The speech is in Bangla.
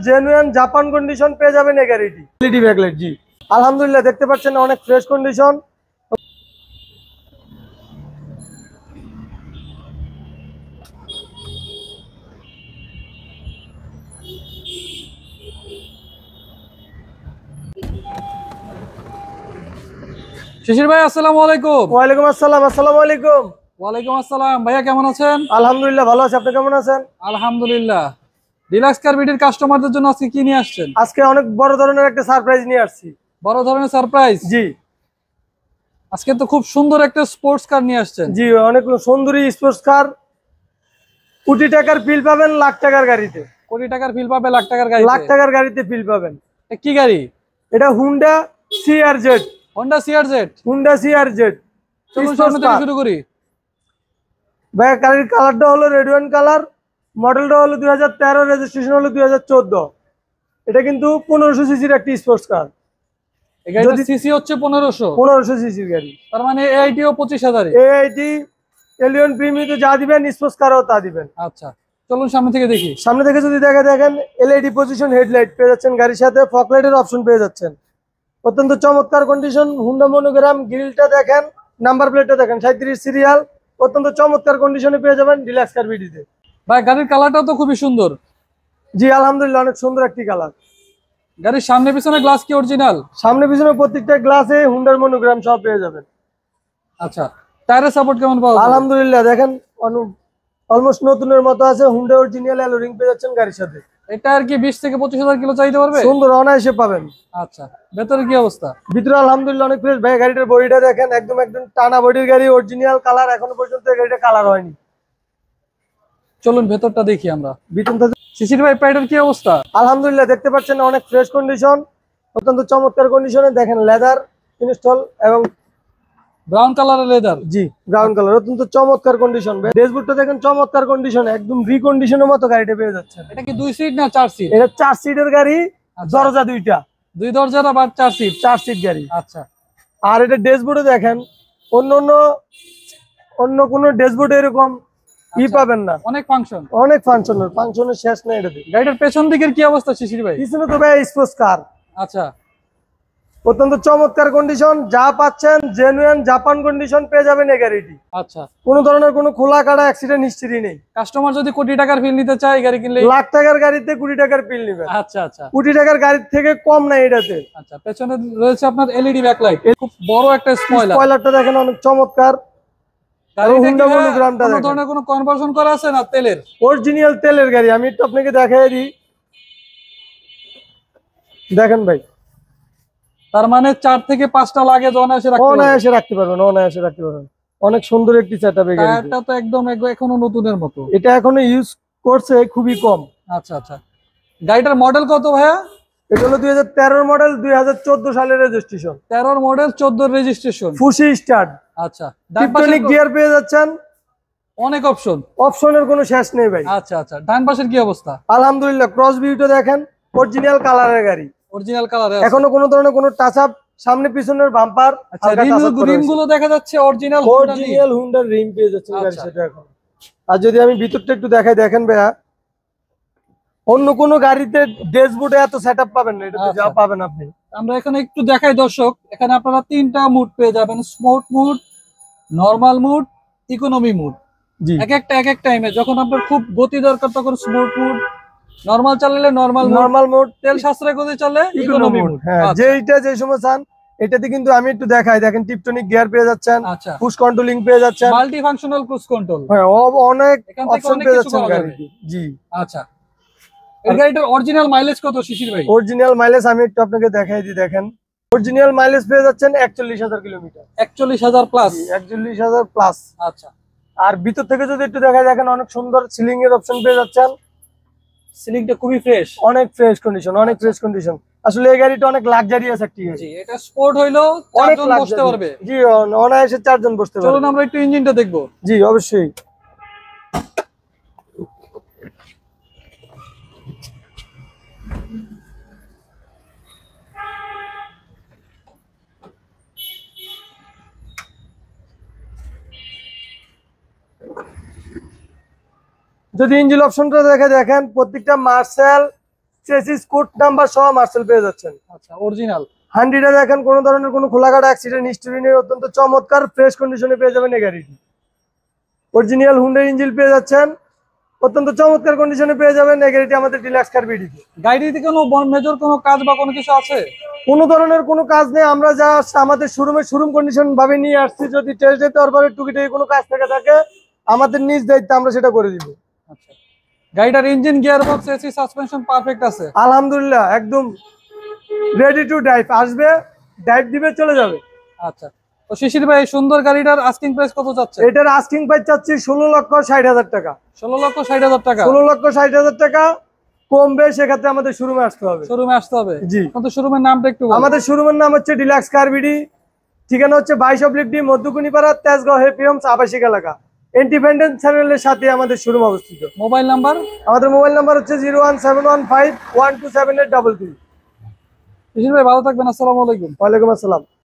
জেনুইন জাপান কন্ডিশন পেয়ে যাবেন এই গাড়িটি। এলইডি ব্যাকলাইট, জি আলহামদুলিল্লাহ দেখতে পাচ্ছেন অনেক ফ্রেশ কন্ডিশন। শিশির ভাই আসসালামু আলাইকুম। ওয়ালাইকুম আসসালাম। আসসালামু আলাইকুম। ওয়ালাইকুম আসসালাম ভাইয়া, কেমন আছেন? আলহামদুলিল্লাহ ভালো আছি, আপনি কেমন আছেন? আলহামদুলিল্লাহ। ডিলাক্স কার বিডির কাস্টমারদের জন্য আজকে কি নিয়ে আসছেন? আজকে অনেক বড় ধরনের একটা সারপ্রাইজ নিয়ে আসছি। বড় ধরনের সারপ্রাইজ? জি আজকে তো খুব সুন্দর একটা স্পোর্টস কার নিয়ে আসছেন। জি অনেক সুন্দরী স্পোর্টস কার, কোটি টাকার ফিল পাবেন লাখ টাকার গাড়িতে। কোটি টাকার ফিল পাবে লাখ টাকার গাড়িতে? লাখ টাকার গাড়িতে ফিল পাবেন। কি গাড়ি এটা Honda CRZ. Honda CRZ. Honda CRZ. চলুন সামনে থেকে শুরু করি। ভাই গাড়ির কালারটা হলো রেড ওয়াইন কালার, মডেলটা হলো 2013, রেজিস্ট্রেশন হলো 2014। এটা কিন্তু 1500 সিসির একটি স্পোর্টস কার। এই গাড়ির সিসি হচ্ছে 1500 সিসির গাড়ি, তার মানে এআইটিও 25,000। এআইটি এলিয়ন প্রিমিতে যা দিবেন স্পোর্টস কারও তা দিবেন। আচ্ছা চলুন সামনে থেকে দেখি। সামনে থেকে যদি দেখেন এলইডি পজিশন হেডলাইট পেয়ে যাচ্ছেন, গাড়ির সাথে ফগ লাইটের অপশন পেয়ে যাচ্ছেন। অত্যন্ত চমৎকার কন্ডিশন। হুন্ডা মনোগ্রাম, গ্রিলটা দেখেন, নাম্বার প্লেটটা দেখেন, 37 সিরিয়াল। অত্যন্ত চমৎকার কন্ডিশনে পেয়ে যাবেন ডিলাক্স কার বিডিতে। ভাই গাড়ির কালারটাও তো খুবই সুন্দর। জি আলহামদুলিল্লাহ অনেক সুন্দর একটি কালার। গাড়ির সামনে পিছনে গ্লাস কি অরিজিনাল? সামনে পিছনে প্রত্যেকটা গ্লাসে হুন্ডার মনোগ্রাম সব পেয়ে যাবেন। আচ্ছা টায়ারের সাপোর্ট কেমন পাওয়া যাবে? আলহামদুলিল্লাহ দেখেন অলমোস্ট নতুনের মতো আছে। হুন্ডা অরিজিনাল অ্যালো রিং পেয়ে যাচ্ছেন গাড়ির সাথে। এটা আর কি 20 থেকে 25,000 কিলো চাইতে পারবে? সুন্দর অনায়াসে পাবেন। আচ্ছা ভেতরে কি অবস্থা? ভিতরে আলহামদুলিল্লাহ অনেক ফ্রেশ। ভাই গাড়িটার বডিটা দেখেন, একদম টানা বডির গাড়ি, অরিজিনাল কালার। এখনো পর্যন্ত এই গাড়িটা কালার হয়নি। চলুন ভেতরটা দেখি আমরা। ভিতরটা শিশির ভাই প্যাডের কি অবস্থা? আলহামদুলিল্লাহ দেখতে পাচ্ছেন অনেক ফ্রেশ কন্ডিশন, অত্যন্ত চমৎকার কন্ডিশনে। দেখেন লেদার ইনস্টল এবং ব্রাউন কালারের লেদার। জি ব্রাউন কালার, অত্যন্ত চমৎকার কন্ডিশন। ড্যাশবোর্ডটা দেখেন চমৎকার কন্ডিশন, একদম রিকন্ডিশনের মতো গাড়িটা পেয়ে যাচ্ছেন। এটা কি 2 সিট না 4 সিট? এটা 4 সিটের গাড়ি, আচ্ছা। দরজা দুইটা, 2 দরজার আবার 4 সিট। 4 সিট গাড়ি। আচ্ছা আর এটা ড্যাশবোর্ডে দেখেন অন্য কোনো ড্যাশবোর্ডে এরকম পাবেন না। অনেক ফাংশন, অনেক ফাংশনের শেষ নেই এটাতে। গাড়িটার পেছন দিকের কি অবস্থা শিশির ভাই? পিছনে তো ভাই স্পোর্টস কার। আচ্ছা অত্যন্ত চমৎকার কন্ডিশন, যা পাচ্ছেন জেনুইন জাপান কন্ডিশন পেয়ে যাবেন এই গাড়িটি। আচ্ছা কোনো ধরনের কোনো খোলা কাটা অ্যাক্সিডেন্ট হিস্ট্রি নেই। কাস্টমার যদি কোটি টাকার ফিল নিতে চায় গাড়ি কিনলে? লাখ টাকার গাড়িতে কোটি টাকার বিল নেবেন। আচ্ছা আচ্ছা কোটি টাকার গাড়ির থেকে কম নাই এটাতে। আচ্ছা পেছনে রয়েছে আপনার এলইডি ব্যাকলাইট, খুব বড় একটা স্পয়লারটা দেখেন অনেক চমৎকার। হুন্ডা মনোগ্রামটা কোনো দেখেন, ধরনের কোনো কনভার্সন করা আছে না? তেলের অরিজিনাল তেলের গাড়ি। আমি একটু আপনাকে দেখাই দিই, দেখেন ভাই। তার মানে 4 থেকে 5টা লাগেজ অনায়াসে রাখতে পারবেন, অনায়াসে রাখতে পারবেন। অনেক সুন্দর একটি সেটআপ এই গাড়িটা। টায়ারটা তো একদম এখনো নতুনের মতো। এটা এখনো ইউজ করছে খুবই কম। আচ্ছা আচ্ছা গাড়িটার মডেল কত ভাইয়া? এটা হলো 2013 মডেল, 2014 সালের রেজিস্ট্রেশন। 13 model 14 registration, ফুসি start. আচ্ছা টিপটনিক গিয়ার পেয়ে যাচ্ছেন, অনেক অপশন, অপশনের কোনো শেষ নেই ভাই। আচ্ছা আচ্ছা ডান পাশের কি অবস্থা? আলহামদুলিল্লাহ ক্রস ভিউটা দেখেন, অরিজিনাল কালারের গাড়ি, অরিজিনাল কালার। এখনো কোনো ধরনের কোনো টাচ আপ, সামনে পিছনের বাম্পার। আচ্ছা রিম গুলো দেখা যাচ্ছে অরিজিনাল হুন্ডার রিম পেয়ে যাচ্ছেন গাড়ির আচ্ছা। সাথে এখন। আর যদি আমি ভিতরটা একটু দেখাই, দেখেন ভাইয়া, অন্য কোনো গাড়িতে ড্যাশবোর্ডে এত সেটআপ পাবেন না, এটাতে যা পাবেন আপনি। আমরা এখানে একটু দেখাই দর্শক, এখানে আপনারা 3টা মুড পেয়ে যাবেন, sport mode, normal mode, economy mode. জি এক একটা টাইমে যখন আপনার খুব গতি দরকার তখন স্পোর্ট মুড, নরমাল চালালে নরমাল মুড, তেল সাশ্রয় করে চলে ইকোনমি মুড। হ্যাঁ যে সময় চান এটাতে। কিন্তু আমি একটু দেখাই, দেখেন টিপটনিক গিয়ার পেয়ে যাচ্ছেন, আচ্ছা পুশ কন্ট্রোলিং পেয়ে যাচ্ছেন, মাল্টি ফাংশনাল ক্রুজ কন্ট্রোল। হ্যাঁ অনেক অপশন পেয়ে যাচ্ছেন গাড়িতে। জি আচ্ছা এই গাড়িটার অরিজিনাল মাইলেজ কত শিশির ভাই? অরিজিনাল মাইলেজ আমি একটু আপনাকে দেখাই দিই, দেখেন অরিজিনাল মাইলেজ পেয়ে যাচ্ছেন 41,000 কিলোমিটার। 41,000 প্লাস? 41,000 প্লাস। আচ্ছা আর ভিতর থেকে যদি একটু দেখাই, দেখেন অনেক সুন্দর সিলিং এর অপশন পেয়ে যাচ্ছেন। সিলিংটা খুবই ফ্রেশ, অনেক ফ্রেশ কন্ডিশন, অনেক ফ্রেশ কন্ডিশন। আসলে এই গাড়িটা অনেক লাক্সারিয়াস একটি গাড়ি। জি এটা স্পোর্ট হইলো 4 জন বসতে পারবে। জি অনায়াসে 4 জন বসতে পারবে। চলুন আমরা একটু ইঞ্জিনটা দেখবো। জি অবশ্যই। যদি ইঞ্জিন অপশনটা দেখেন, প্রত্যেকটা মার্সেল চেসিস কোড নাম্বার সহ মার্সেল পেয়ে যাচ্ছেন। আচ্ছা, অরিজিনাল। হান্ডিটা দেখেন, কোনো ধরনের কোনো খোলাকাটা অ্যাক্সিডেন্ট হিস্টরি নেই, অত্যন্ত চমৎকার ফ্রেশ কন্ডিশনে পেয়ে যাবেন এই গাড়িটি। অরিজিনাল হুন্ডা ইঞ্জিন পেয়ে যাচ্ছেন, অত্যন্ত চমৎকার কন্ডিশনে পেয়ে যাবেন এই গাড়িটি আমাদের ডিলাক্স কার বিডিতে। গাড়িতে কোনো মেজর কোনো কাজ বা কোনো কিছু আছে? কোনো ধরনের কোনো কাজ নেই, আমরা যা আমাদের শোরুম কন্ডিশন ভাবে নিয়ে আসছি। যদি টেস্ট দিতে পারবে টুকিটাকি কোনো কাজ থেকে থাকে আমাদের নিজ দায়িত্ব, আমরা সেটা করে দিব। আচ্ছা, গাড়িটার engine, gearbox, AC, suspension perfect আছে? আলহামদুলিল্লাহ, একদম রেডি টু ড্রাইভ। আসবে, ড্রাইভ দিবে, চলে যাবে। আচ্ছা, তো শিশির ভাই, এই সুন্দর গাড়িটার আস্কিং প্রাইস কত যাচ্ছে? এটার আস্কিং প্রাইস চাচ্ছি 16,60,000 টাকা। 16,60,000 টাকা। 16,60,000 টাকা কমবে, সেক্ষেত্রে আমাদের শোরুমে আসতে হবে। শোরুমে আসতে হবে? জি। কিন্তু শোরুমের নামটা একটু বলুন। আমাদের শোরুমের নাম হচ্ছে ডিলাক্স কার বিডি, ঠিকানা হচ্ছে 22 মধ্যকুনিপাড়া, তেজগাঁও হেপি হোমস আবাসিক এলাকা, ইন্ডিপেন্ডেন্ট চ্যানেলের সাথে আমাদের শোরুম অবস্থিত। Mobile number? আমাদের মোবাইল নাম্বার হচ্ছে 01715127833। শিশির ভাই, ভালো থাকবেন। আসসালামু আলাইকুম। ওয়ালাইকুম আসসালাম।